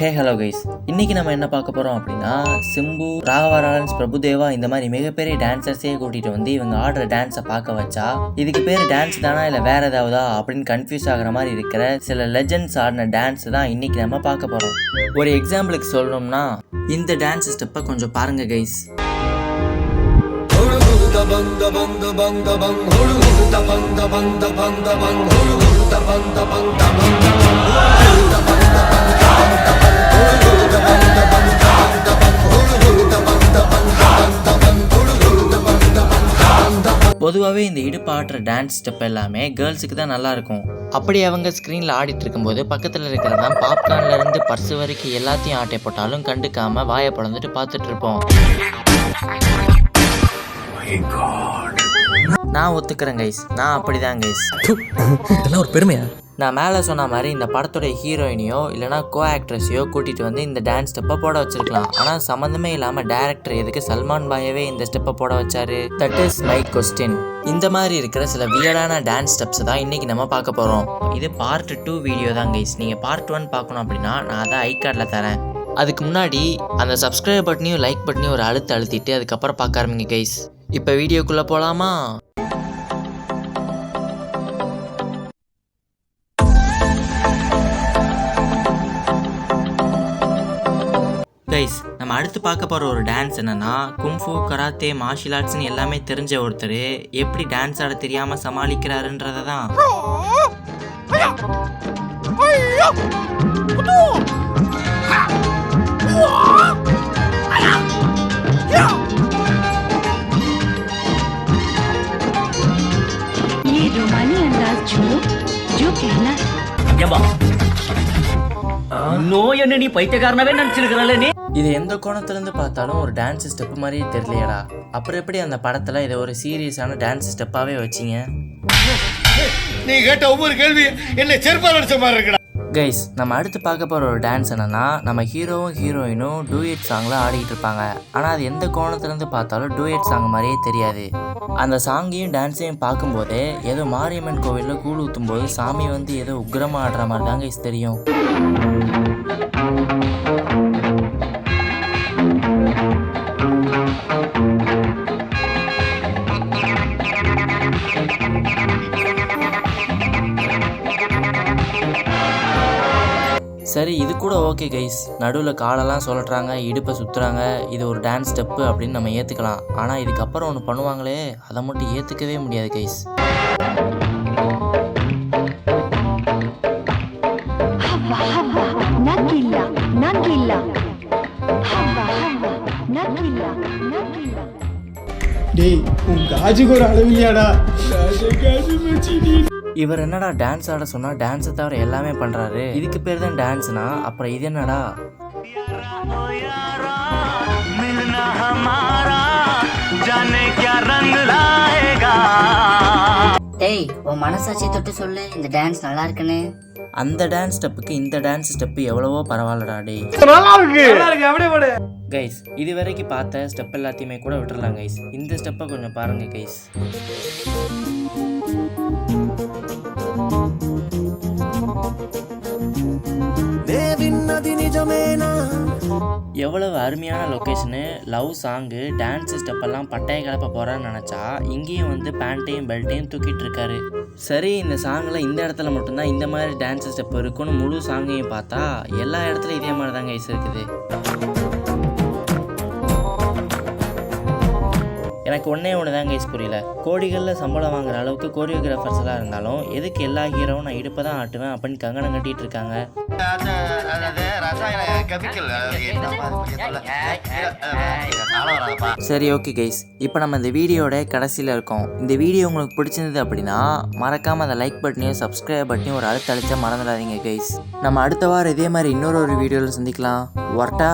Hey hello guys, இன்னைக்கு நம்ம என்ன பார்க்க போகிறோம் அப்படின்னா சிம்பு, ராகவா லாரன்ஸ், பிரபுதேவா இந்த மாதிரி மிகப்பெரிய டான்சர்ஸே கூட்டிகிட்டு வந்து இவங்க ஆடுற டான்ஸை பார்க்க வச்சா இதுக்கு பேர் டான்ஸ் தானா இல்லை வேற ஏதாவதா அப்படின்னு கன்ஃபியூஸ் ஆகிற மாதிரி இருக்கிற சில லெஜெண்ட்ஸ் ஆடின டான்ஸ் தான் இன்னைக்கு நம்ம பார்க்க போகிறோம். ஒரு எக்ஸாம்பிளுக்கு சொல்லணும்னா இந்த டான்ஸ் ஸ்டெப்பை கொஞ்சம் பாருங்க கைஸ். பொதுவாகவே இந்த இடுப்பு ஆடுற டான்ஸ் ஸ்டெப் எல்லாமே கேர்ள்ஸுக்கு தான் நல்லா இருக்கும். அப்படி அவங்க ஸ்க்ரீனில் ஆடிட்டு இருக்கும்போது பக்கத்தில் இருக்கிறதான் பாப்கார்ன்லேருந்து பர்ஸ் வரைக்கும் எல்லாத்தையும் ஆட்டை போட்டாலும் கண்டுக்காம வாயை பிளந்துட்டு பார்த்துட்டு இருப்போம். நான் ஒத்துக்கிறேன் கைஸ், நான் அப்படிதான் கைஸ். இதெல்லாம் ஒரு பெருமையா? நான் மேலே சொன்ன மாதிரி இந்த படத்தோட ஹீரோயினையோ இல்லைனா கோ ஆக்ட்ரஸையோ கூட்டிகிட்டு வந்து இந்த டான்ஸ் ஸ்டெப்பை போட வச்சிருக்கலாம். ஆனால் சம்மந்தமே இல்லாமல் டேரக்டர் எதுக்கு சல்மான் பாயவே இந்த ஸ்டெப்பை போட வச்சாரு? That is my question. இந்த மாதிரி இருக்கிற சில வியர்டான டான்ஸ் ஸ்டெப்ஸ் தான் இன்றைக்கி நம்ம பார்க்க போகிறோம். இது பார்ட் 2 வீடியோ தான் கைஸ். நீங்கள் பார்ட் 1 பார்க்கணும் அப்படின்னா நான் அதை ஐகார்டில் தரேன். அதுக்கு முன்னாடி அந்த சப்ஸ்கிரைப் பட்டனையும் லைக் பட்டனையும் ஒரு அழுத்திட்டு அதுக்கப்புறம் பார்க்க ஆரம்பிங்க கைஸ். இப்போ வீடியோக்குள்ளே போகலாமா? கைஸ், நம்ம அடுத்து பார்க்க போகிற ஒரு டான்ஸ் என்னன்னா கும்ஃபு, கராத்தே, மார்ஷியல் ஆர்ட்ஸ்னு எல்லாமே தெரிஞ்ச ஒருத்தர் எப்படி டான்ஸ் ஆட தெரியாமல் சமாளிக்கிறாருன்றதை தான். இது எந்த கோணத்திலிருந்து பார்த்தாலும் ஒரு டான்ஸ் ஸ்டெப் மாதிரியே தெரியலையடா. அப்புறம் எப்படி அந்த படத்துல இதை ஒரு சீரியஸான டான்ஸ் ஸ்டெப்பாவே வச்சிங்க? நீ கேட்ட ஒவ்வொரு கேள்வி என்ன செருப்பால் அடிச்ச மாதிரி இருக்குடா. கைஸ், நம்ம அடுத்து பார்க்க போகிற ஒரு டான்ஸ் என்னன்னா நம்ம ஹீரோவும் ஹீரோயினும் டூயட் சாங்கில் ஆடிக்கிட்டு இருப்பாங்க. ஆனால் அது எந்த கோணத்துலேருந்து பார்த்தாலும் டூயட் சாங் மாதிரியே தெரியாது. அந்த சாங்கையும் டான்ஸையும் பார்க்கும்போதே ஏதோ மாரியம்மன் கோவிலில் கூழ் ஊற்றும் போது சாமி வந்து ஏதோ உக்ரமாக ஆடுற மாதிரி தான் கைஸ் தெரியும். சரி, இது கூட ஓகே கைஸ். நடுவில் காலெல்லாம் சொல்கிறாங்க, இடுப்பை சுற்றுறாங்க, இது ஒரு டான்ஸ் ஸ்டெப்பு அப்படின்னு நம்ம ஏற்றுக்கலாம். ஆனால் இதுக்கப்புறம் ஒன்று பண்ணுவாங்களே, அதை மட்டும் ஏற்றுக்கவே முடியாது கைஸ். இவர் என்னடா டான்ஸ் ஆட சொன்னா டான்ஸை தவிர எல்லாமே பண்றாரு. இதுக்கு பேர் தான் டான்ஸ்னா அப்புறம் இது என்னடா? டேய், உன் மனசாட்சி தொட்டு சொல்லு, இந்த டான்ஸ் நல்லா இருக்குன்னு. அந்த டான்ஸ் ஸ்டெப்புக்கு இந்த டான்ஸ் ஸ்டெப் எவ்வளவோ பரவாயில்லடா டேய். கைஸ், இது வரைக்கும் பார்த்த ஸ்டெப் எல்லாத்தையுமே கூட விட்டுறலாம் கைஸ். இந்த ஸ்டெப்பை கொஞ்சம் பாருங்க கைஸ். எவ்வளவு அருமையான லொக்கேஷனு, லவ் சாங்கு, டான்ஸ் ஸ்டெப்பெல்லாம் பட்டைய கிளப்ப போறான்னு நினச்சா இங்கேயும் வந்து பேண்ட்டையும் பெல்ட்டையும் தூக்கிட்டு இருக்காரு. சரி, இந்த சாங்கில் இந்த இடத்துல மட்டும்தான் இந்த மாதிரி டான்ஸ் ஸ்டெப் இருக்குன்னு முழு சாங்கையும் பார்த்தா எல்லா இடத்துலையும் இதே மாதிரி தான் கைஸ் இருக்குது. எனக்கு ஒன்றே தான் கைஸ் புரியல. கோடிகளில் சம்பளம் வாங்குற அளவுக்கு கோரியோகிராஃபர்ஸ் எல்லாம் இருந்தாலும் எதுக்கு எல்லா ஹீரோவும் நான் இடுப்பை தான் ஆட்டுவேன் அப்படின்னு கங்கணம் கட்டிட்டு இருக்காங்க. சரி, ஓகே கைஸ், இப்போ நம்ம இந்த வீடியோட கடைசியில் இருக்கோம். இந்த வீடியோ உங்களுக்கு பிடிச்சிருந்தது அப்படின்னா மறக்காமல் அந்த லைக் பட்டனையும் சப்ஸ்கிரைப் பட்டனையும் ஒரு அழுத்த மறந்துடாதீங்க கைஸ். நம்ம அடுத்த வாரம் இதே மாதிரி இன்னொரு வீடியோவில் சந்திக்கலாம். வரட்டா?